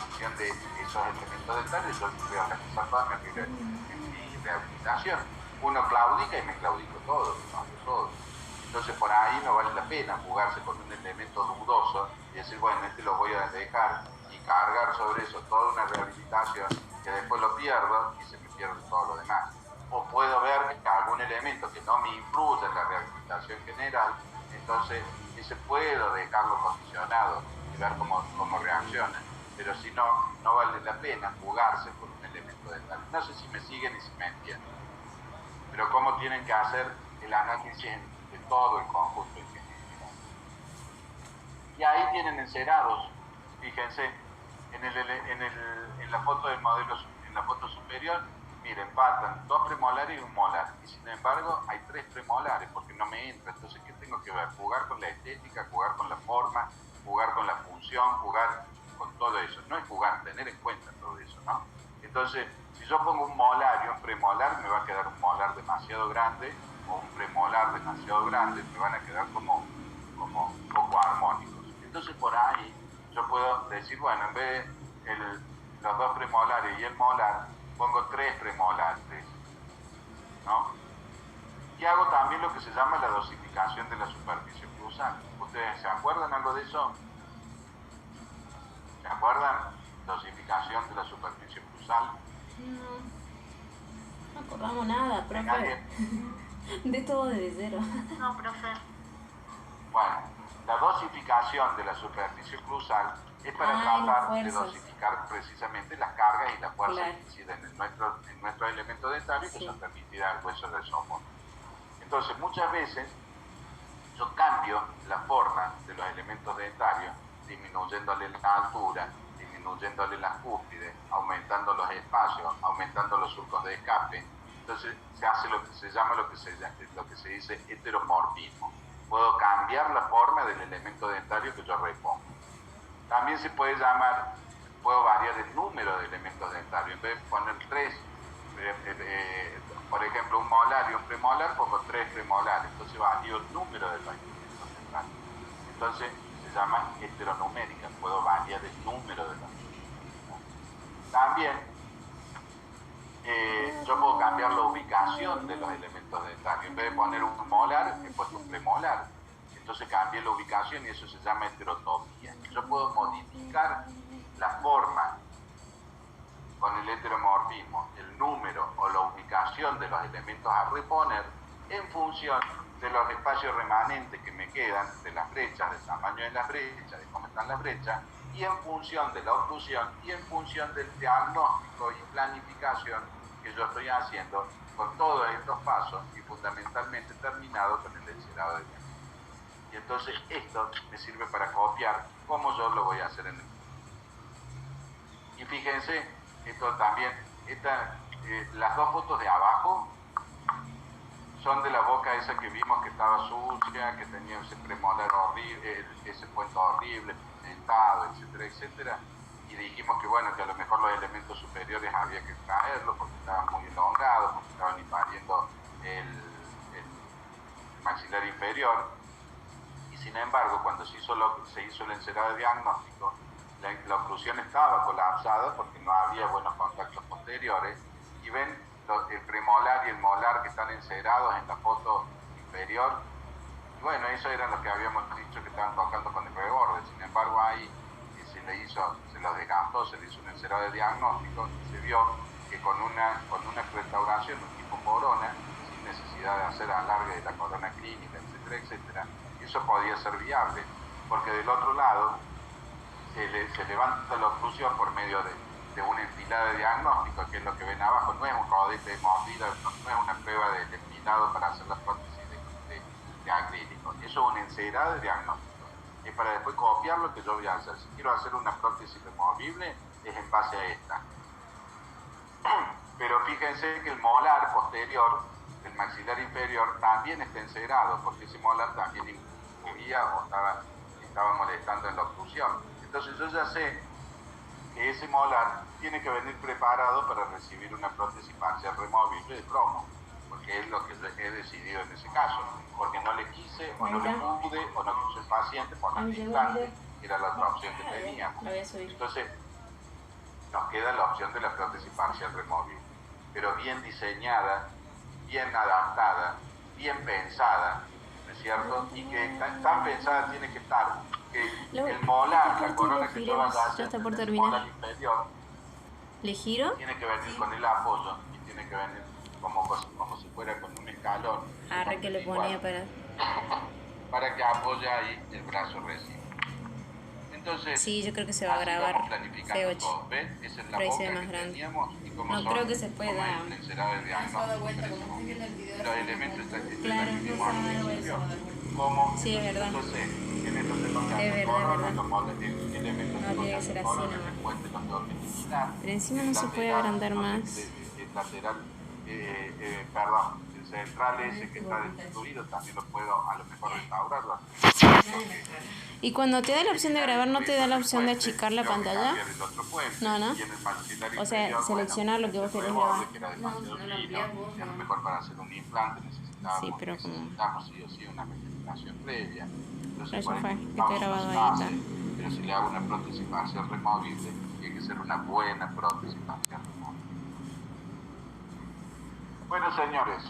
función de esos elementos dentarios, yo voy a realizar toda mi rehabilitación. Uno claudica y me claudico todo, me hago todo. Entonces por ahí no vale la pena jugarse con un elemento dudoso y decir, bueno, este lo voy a dejar y cargar sobre eso toda una rehabilitación que después lo pierdo y se me pierde todo lo demás. O puedo ver que algún elemento que no me influye en la rehabilitación general, entonces ese puedo dejarlo condicionado y ver cómo reacciona. Pero si no, no vale la pena jugarse con un elemento de tal. No sé si me siguen y si me entienden. Pero cómo tienen que hacer el análisis de todo el conjunto en general. Y ahí tienen encerados, fíjense, en la foto del modelo, en la foto superior, miren, faltan 2 premolares y un molar. Y sin embargo, hay 3 premolares porque no me entra. Entonces, ¿qué tengo que ver? Jugar con la estética, jugar con la forma, jugar con la función, jugar con todo eso. No es jugar, tener en cuenta todo eso, ¿no? Entonces, si yo pongo un molar y un premolar, me va a quedar un molar demasiado grande o un premolar demasiado grande, me van a quedar como poco armónicos. Entonces, por ahí yo puedo decir, bueno, en vez de los 2 premolares y el molar, pongo 3 premolares, ¿no? Y hago también lo que se llama la dosificación de la superficie cruzal. ¿Ustedes se acuerdan algo de eso? ¿Se acuerdan? Dosificación de la superficie cruzal. No acordamos nada, profe. ¿Nadie? De todo desde cero. No, profe. Bueno, la dosificación de la superficie cruzal es para Las tratar de fuerzas. dosificar precisamente las cargas y las fuerzas Claro. que inciden en nuestro elemento dentario que Sí. son permitidas al hueso del soporte. Entonces, muchas veces yo cambio la forma de los elementos dentarios, disminuyéndole la altura, disminuyéndole las cúspides, aumentando los espacios, aumentando los surcos de escape. Entonces se hace lo que se llama, lo que se dice heteromorfismo. Puedo cambiar la forma del elemento dentario que yo repongo. También se puede llamar, puedo variar el número de elementos dentarios. En vez de poner 3, por ejemplo, un molar y un premolar, pongo 3 premolares. Entonces varío el número de los elementos dentarios. Entonces se llama heteronumérica, puedo variar el número de los elementos. También yo puedo cambiar la ubicación de los elementos dentarios. En vez de poner un molar, he puesto un premolar. Entonces cambié la ubicación y eso se llama heterotopía. Yo puedo modificar la forma con el heteromorfismo, el número o la ubicación de los elementos a reponer en función de los espacios remanentes que me quedan, de las brechas, del tamaño de las brechas, de cómo están las brechas, y en función de la oclusión y en función del diagnóstico y planificación que yo estoy haciendo con todos estos pasos y fundamentalmente terminado con el encerado de diagnóstico. Y entonces esto me sirve para copiar cómo yo lo voy a hacer en el. Y fíjense, esto también, las dos fotos de abajo son de la boca esa que vimos que estaba sucia, que tenía ese premolar horrible, ese puente horrible, pigmentado, etcétera, etcétera. Y dijimos que bueno, que a lo mejor los elementos superiores había que extraerlos porque estaban muy elongados, porque estaban invadiendo el maxilar inferior. Y sin embargo, cuando se hizo el encerado de diagnóstico, la oclusión estaba colapsada porque no había buenos contactos posteriores. Y ven el premolar y el molar que están encerados en la foto inferior. Y bueno, eso eran los que habíamos dicho que estaban tocando con el reborde. Sin embargo, ahí se los desgastó, se le hizo un encerado de diagnóstico y se vio que con una restauración, un tipo corona, sin necesidad de hacer alargue de la corona clínica, etcétera, etcétera, eso podía ser viable, porque del otro lado se levanta la oclusión por medio de una enfilada de diagnóstico, que es lo que ven abajo. No es un rodete de mordida, no es una prueba de enfilado para hacer la prótesis de acrílico. Eso es un encerado de diagnóstico. Es para después copiar lo que yo voy a hacer. Si quiero hacer una prótesis removible, es en base a esta. Pero fíjense que el molar posterior, el maxilar inferior, también está encerado, porque ese molar también influía o estaba molestando en la oclusión. Entonces yo ya sé que ese molar tiene que venir preparado para recibir una prótesis parcial removible de cromo, porque es lo que he decidido en ese caso, porque no le quise o no le pude o no quiso el paciente poner el implante, que era la otra opción que teníamos. Entonces nos queda la opción de la prótesis parcial removible, pero bien diseñada, bien adaptada, bien pensada, ¿no es cierto? Y que tan pensada tiene que estar que el molar, la corona que yo vaya a hacer, ya está por el terminar. molar inferior, ¿Le giro? tiene que venir con el apoyo y tiene que venir como si fuera con un escalón. Arre que le ponía para que apoye ahí el brazo recibo. Entonces, Sí, yo creo que se va a así grabar vamos planificando feo, todo, ¿ven? Esa es la pero ahí se boca ve más que grande. teníamos y cómo No son, creo que se pueda. cómo es el encerado de diagnóstico. Los elementos Claro, que vimos al principio, cómo Sí, es verdad. entonces tienen los elementos Es verdad, corona, es los elementos No, tiene que ser así corona, nomás. el puente, los de orbicular, Pero encima el no se puede lateral, agrandar más. el lateral, perdón, el central ese que está destruido también lo puedo a lo mejor restaurarlo. Y cuando te da la opción de grabar, ¿no te da la opción de achicar la pantalla? No, ¿no? O sea, seleccionar lo que vos querés grabar. A lo mejor para hacer un implante Sí, pero como- necesitamos sí o sí una recuperación previa. Entonces, Eso por fue, ejemplo, que esté grabado ahí, base, está. pero si le hago una prótesis parcial removible, tiene que ser una buena prótesis parcial removible. Bueno, señores,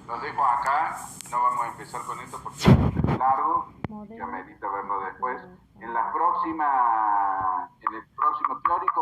los dejo acá. No vamos a empezar con esto porque es largo y amerita verlo después. En el próximo teórico